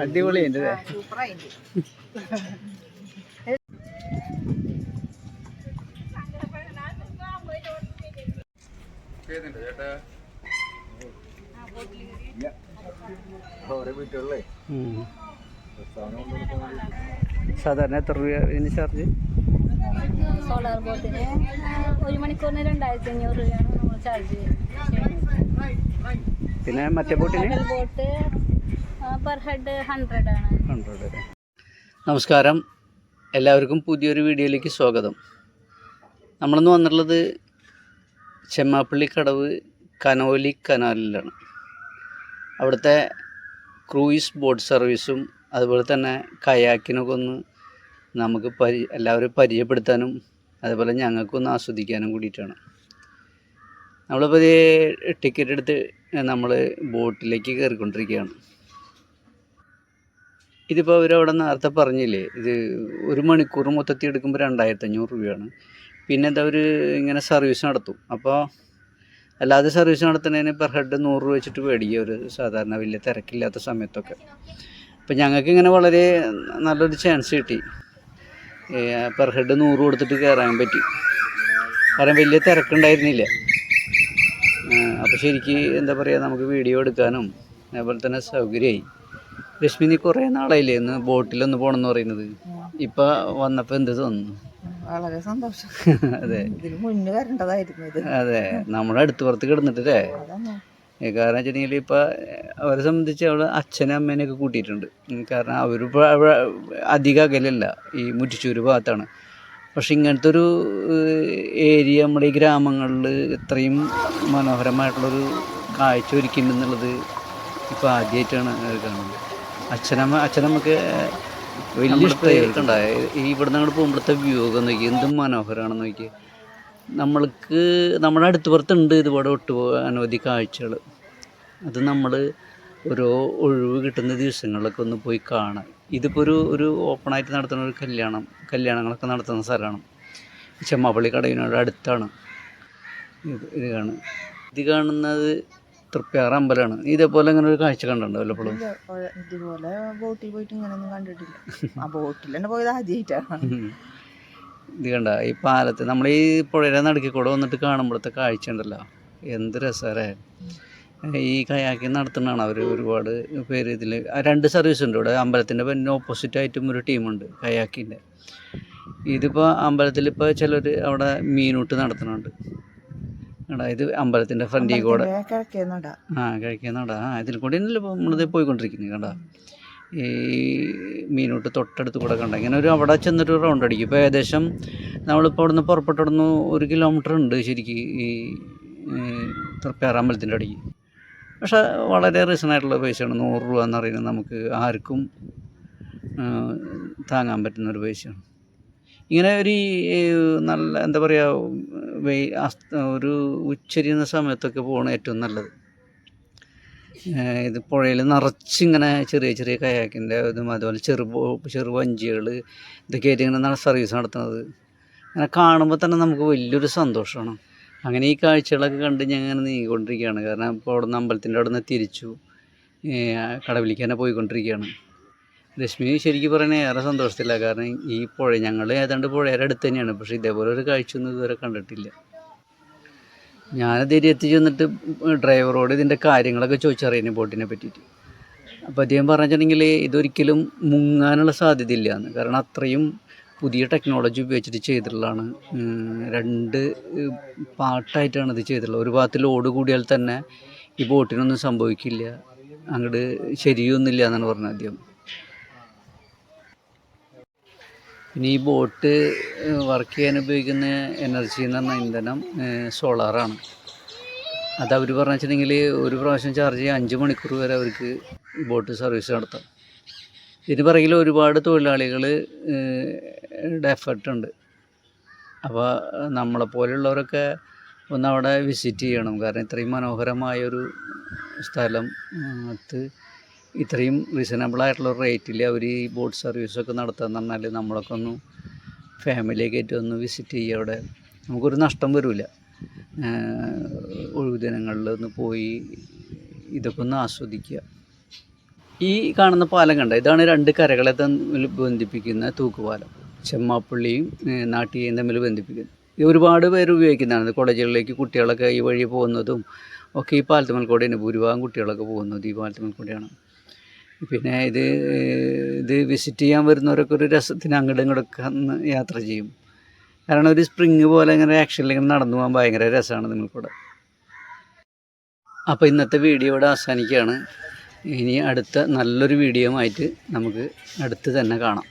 അടിപൊളിയുണ്ട്. സാധാരണ എത്ര രൂപ ഇതിന് ചാർജ്? സോളാർ ബോട്ടിന് 1 മണിക്കൂറിന് 2500 രൂപയാണ് നമ്മൾ ചാർജ് ചെയ്യുന്നത്. പിന്നെ മറ്റേ ബോട്ടിന് ബോട്ട് പെർ ഹെഡ് 100 ആണ്. 100. നമസ്കാരം, എല്ലാവർക്കും പുതിയൊരു വീഡിയോയിലേക്ക് സ്വാഗതം. നമ്മളിന്ന് വന്നിട്ടുള്ളത് ചെമ്മാപ്പള്ളി കടവ് കനോലി കനാലിലാണ്. അവിടുത്തെ ക്രൂയിസ് ബോട്ട് സർവീസും അതുപോലെ തന്നെ കയാക്കിനൊക്കെ ഒന്ന് നമുക്ക് എല്ലാവരും പരിചയപ്പെടുത്താനും അതുപോലെ ഞങ്ങൾക്കൊന്ന് ആസ്വദിക്കാനും കൂടിയിട്ടാണ്. നമ്മളിപ്പോൾ ടിക്കറ്റ് എടുത്ത് നമ്മൾ ബോട്ടിലേക്ക് കയറിക്കൊണ്ടിരിക്കുകയാണ്. ഇതിപ്പോൾ അവരവിടെ നേരത്തെ പറഞ്ഞില്ലേ, ഇത് 1 മണിക്കൂർ മൊത്തത്തിൽ എടുക്കുമ്പോൾ 2500 രൂപയാണ്. പിന്നെ എന്താ അവർ ഇങ്ങനെ സർവീസ് നടത്തും. അപ്പോൾ അല്ലാതെ സർവീസ് നടത്തുന്നതിന് പെർ ഹെഡ് 100 രൂപ വെച്ചിട്ട് മേടിക്കുക ഒരു സാധാരണ വലിയ തിരക്കില്ലാത്ത സമയത്തൊക്കെ. അപ്പം ഞങ്ങൾക്കിങ്ങനെ വളരെ നല്ലൊരു ചാൻസ് കിട്ടി. പെർ ഹെഡ് 100 കൊടുത്തിട്ട് കയറാൻ പറ്റി. കാരണം വലിയ തിരക്കുണ്ടായിരുന്നില്ല. അപ്പോൾ ശരിക്ക് എന്താ പറയുക, നമുക്ക് വീഡിയോ എടുക്കാനും അതുപോലെ തന്നെ സൗകര്യമായി. രശ്മി, നീ കുറേ നാളായില്ലേ ഇന്ന് ബോട്ടിലൊന്ന് പോകണമെന്ന് പറയുന്നത്? ഇപ്പം വന്നപ്പോൾ എന്ത് തോന്നുന്നു? വളരെ സന്തോഷം. അതെ, ഇതിന് മുന്നേ വരേണ്ടതായിരുന്നു ഇത്. അതെ, നമ്മുടെ അടുത്ത് പുറത്ത് കിടന്നിട്ടല്ലേ. കാരണം വെച്ചിട്ടുണ്ടെങ്കിൽ ഇപ്പം അവരെ സംബന്ധിച്ച് അവൾ അച്ഛനും അമ്മേനെയൊക്കെ കൂട്ടിയിട്ടുണ്ട്. കാരണം അവരിപ്പോൾ അവിടെ അധികം അകലല്ല, ഈ മുറ്റിച്ചൂര് ഭാഗത്താണ്. പക്ഷെ ഇങ്ങനത്തെ ഒരു ഏരിയ നമ്മുടെ ഈ ഗ്രാമങ്ങളിൽ ഇത്രയും മനോഹരമായിട്ടുള്ളൊരു കാഴ്ച ഒരുക്കുന്നുള്ളത് ഇപ്പോൾ ആദ്യമായിട്ടാണ് കാണുന്നത്. അച്ഛനമ്മക്ക് വലിയ ഇഷ്ടമായിട്ടുണ്ടായ ഈ ഇവിടുന്ന് അങ്ങോട്ട് പോകുമ്പോഴത്തെ വ്യൂ ഒക്കെ നോക്കി എന്തും മനോഹരമാണെന്ന് നോക്കി. നമ്മൾക്ക് നമ്മുടെ അടുത്ത് പുറത്തുണ്ട് ഇതുപോലെ അനവധി കാഴ്ചകൾ. അത് നമ്മൾ ഓരോ ഒഴിവ് കിട്ടുന്ന ദിവസങ്ങളിലൊക്കെ ഒന്ന് പോയി കാണാം. ഇതിപ്പോൾ ഒരു ഓപ്പണായിട്ട് നടത്തുന്ന ഒരു കല്യാണങ്ങളൊക്കെ നടത്തുന്ന സ്ഥലമാണ്. ചെമ്മാപ്പള്ളി കടവിനോട് അടുത്താണ് ഇത് കാണുന്നത്. തൃപ്പ്യാർ അമ്പലമാണ്. ഇതേപോലെ അങ്ങനെ ഒരു കാഴ്ച കണ്ടിട്ടുണ്ടോ വല്ലപ്പോഴും? ഇതുപോലെ ബോട്ടിൽ പോയിട്ട് ഇങ്ങനെയൊന്നും കണ്ടിട്ടില്ല. ആ ബോട്ടിൽ തന്നെ പോയത് ആദ്യമായിട്ടാണ്. ഇത് കണ്ട ഈ പാലത്ത് നമ്മൾ ഈ പുഴയുടെ നടുക്കി കൂടെ വന്നിട്ട് കാണുമ്പോഴത്തെ കാഴ്ച ഉണ്ടല്ലോ, എന്ത് രസമല്ലേ. ഈ കയാക്കിങ് നടത്തുന്നതാണ് അവർ. ഒരുപാട് പേര് ഇതിൽ 2 സർവീസ് ഉണ്ട് ഇവിടെ. അമ്പലത്തിൻ്റെ പിന്നെ ഓപ്പോസിറ്റായിട്ടും ഒരു ടീമുണ്ട് കയാക്കിൻ്റെ. ഇതിപ്പോൾ അമ്പലത്തിൽ ചിലർ അവിടെ മീനൂട്ട് നടത്തുന്നുണ്ട്. ഇത് അമ്പലത്തിൻ്റെ ഫ്രണ്ടിൽ കൂടെ കിഴക്കേനട ഇതിൽ കൂടെ ഇന്നലെ ഇപ്പോൾ നമ്മളിത് പോയിക്കൊണ്ടിരിക്കുന്നത് കണ്ട. ഈ മീനൂട്ട് തൊട്ടടുത്ത് കൂടെ കണ്ട ഇങ്ങനെ അവിടെ ചെന്നിട്ട് റൗണ്ട് അടിക്കും. ഇപ്പോൾ ഏകദേശം നമ്മളിപ്പോൾ അവിടെ നിന്ന് പുറപ്പെട്ടിടുന്നു 1 കിലോമീറ്റർ ഉണ്ട് ശരിക്ക് ഈ തൃപ്പ്യാർ അമ്പലത്തിൻ്റെ അടിക്ക്. പക്ഷേ വളരെ റീസണായിട്ടുള്ള പൈസയാണ്. 100 രൂപ എന്ന് പറയുന്നത് നമുക്ക് ആർക്കും താങ്ങാൻ പറ്റുന്നൊരു പൈസയാണ്. ഇങ്ങനെ ഒരു നല്ല എന്താ പറയുക, ഒരു ഉച്ചരിയുന്ന സമയത്തൊക്കെ പോകണം ഏറ്റവും നല്ലത്. ഇത് പുഴയിൽ നിറച്ചിങ്ങനെ ചെറിയ ചെറിയ കയാക്കിൻ്റെ ഇതും അതുപോലെ ചെറു വഞ്ചികൾ ഇതൊക്കെ ആയിട്ട് ഇങ്ങനെ സർവീസ് നടത്തുന്നത് അങ്ങനെ കാണുമ്പോൾ തന്നെ നമുക്ക് വലിയൊരു സന്തോഷമാണ്. അങ്ങനെ ഈ കാഴ്ചകളൊക്കെ കണ്ട് ഞാൻ ഇങ്ങനെ നീങ്ങിക്കൊണ്ടിരിക്കുകയാണ്. കാരണം ഇപ്പോൾ അവിടെ നിന്ന് അമ്പലത്തിൻ്റെ അവിടെ നിന്ന് തിരിച്ചു കടവിലേക്ക് തന്നെ പോയിക്കൊണ്ടിരിക്കുകയാണ്. രശ്മി ശരിക്കും പറയണേ ഏറെ സന്തോഷത്തില്ല. കാരണം ഈ ഞങ്ങൾ ഏതാണ്ട് പുഴയുടെ അടുത്ത് തന്നെയാണ്. പക്ഷേ ഇതേപോലെ ഒരു കാഴ്ചയൊന്നും ഇതുവരെ കണ്ടിട്ടില്ല. ഞാനത് എത്തിച്ച് വന്നിട്ട് ഡ്രൈവറോട് ഇതിൻ്റെ കാര്യങ്ങളൊക്കെ ചോദിച്ചറിയുന്നു ബോട്ടിനെ പറ്റിയിട്ട്. അപ്പോൾ അദ്ദേഹം പറഞ്ഞിട്ടുണ്ടെങ്കിൽ ഇതൊരിക്കലും മുങ്ങാനുള്ള സാധ്യതയില്ല എന്ന്. കാരണം അത്രയും പുതിയ ടെക്നോളജി ഉപയോഗിച്ചിട്ട് ചെയ്തിട്ടുള്ളതാണ്. 2 പാർട്ടായിട്ടാണ് ഇത് ചെയ്തിട്ടുള്ളത്. ഒരു ഭാഗത്ത് ലോഡ് കൂടിയാൽ തന്നെ ഈ ബോട്ടിനൊന്നും സംഭവിക്കില്ല, അങ്ങോട്ട് ശരിയൊന്നുമില്ല എന്നാണ് പറഞ്ഞത് ആദ്യം. പിന്നെ ഈ ബോട്ട് വർക്ക് ചെയ്യാൻ ഉപയോഗിക്കുന്ന എനർജി എന്ന് പറഞ്ഞാൽ ഇന്ധനം സോളാറാണ്. അത് അവർ പറഞ്ഞു വെച്ചിട്ടുണ്ടെങ്കിൽ ഒരു പ്രാവശ്യം ചാർജ് ചെയ്യാൻ 5 മണിക്കൂർ വരെ അവർക്ക് ബോട്ട് സർവീസ് നടത്താം. ഇതിന് പിറകിൽ ഒരുപാട് തൊഴിലാളികൾ എഫർട്ടുണ്ട്. അപ്പോൾ നമ്മളെപ്പോലെയുള്ളവരൊക്കെ ഒന്ന് അവിടെ വിസിറ്റ് ചെയ്യണം. കാരണം ഇത്രയും മനോഹരമായൊരു സ്ഥലം ഇത്രയും റീസണബിളായിട്ടുള്ള റേറ്റിൽ അവർ ഈ ബോട്ട് സർവീസൊക്കെ നടത്തുകയെന്ന് പറഞ്ഞാൽ നമ്മളൊക്കെ ഒന്ന് ഫാമിലിയൊക്കെ ആയിട്ട് ഒന്ന് വിസിറ്റ് ചെയ്യുക. അവിടെ നമുക്കൊരു നഷ്ടം വരില്ല. ഒഴിവ് ദിനങ്ങളിൽ ഒന്ന് പോയി ഇതൊക്കെ ഒന്ന് ആസ്വദിക്കുക. ഈ കാണുന്ന പാലം കണ്ട, ഇതാണ് രണ്ട് കരകളെ തമ്മിൽ ബന്ധിപ്പിക്കുന്ന തൂക്കുപാലം. ചെമ്മാപ്പള്ളിയും നാട്ടികയും തമ്മിൽ ബന്ധിപ്പിക്കുന്നത്. ഇത് ഒരുപാട് പേര് ഉപയോഗിക്കുന്നതാണ്. കോളേജുകളിലേക്ക് കുട്ടികളൊക്കെ ഈ വഴി പോകുന്നതും ഒക്കെ ഈ പാലത്തുമ്മൽ കൂടെയാണ്. ഭൂരിഭാഗം കുട്ടികളൊക്കെ പോകുന്നത് ഈ പാലത്തുമ്മൽ കൂടെയാണ്. പിന്നെ ഇത് വിസിറ്റ് ചെയ്യാൻ വരുന്നവരൊക്കെ ഒരു രസത്തിന് അങ്ങോട്ടും ഇങ്ങോട്ടൊക്കെ ഒന്ന് യാത്ര ചെയ്യും. കാരണം ഒരു സ്പ്രിങ് പോലെ ഇങ്ങനെ ആക്ഷനിൽ ഇങ്ങനെ നടന്നു പോകാൻ ഭയങ്കര രസമാണ് നിങ്ങൾക്കൂടെ. അപ്പോൾ ഇന്നത്തെ വീഡിയോ ഇവിടെ അവസാനിക്കുകയാണ്. ഇനി അടുത്ത നല്ലൊരു വീഡിയോ ആയിട്ട് നമുക്ക് അടുത്ത് തന്നെ കാണാം.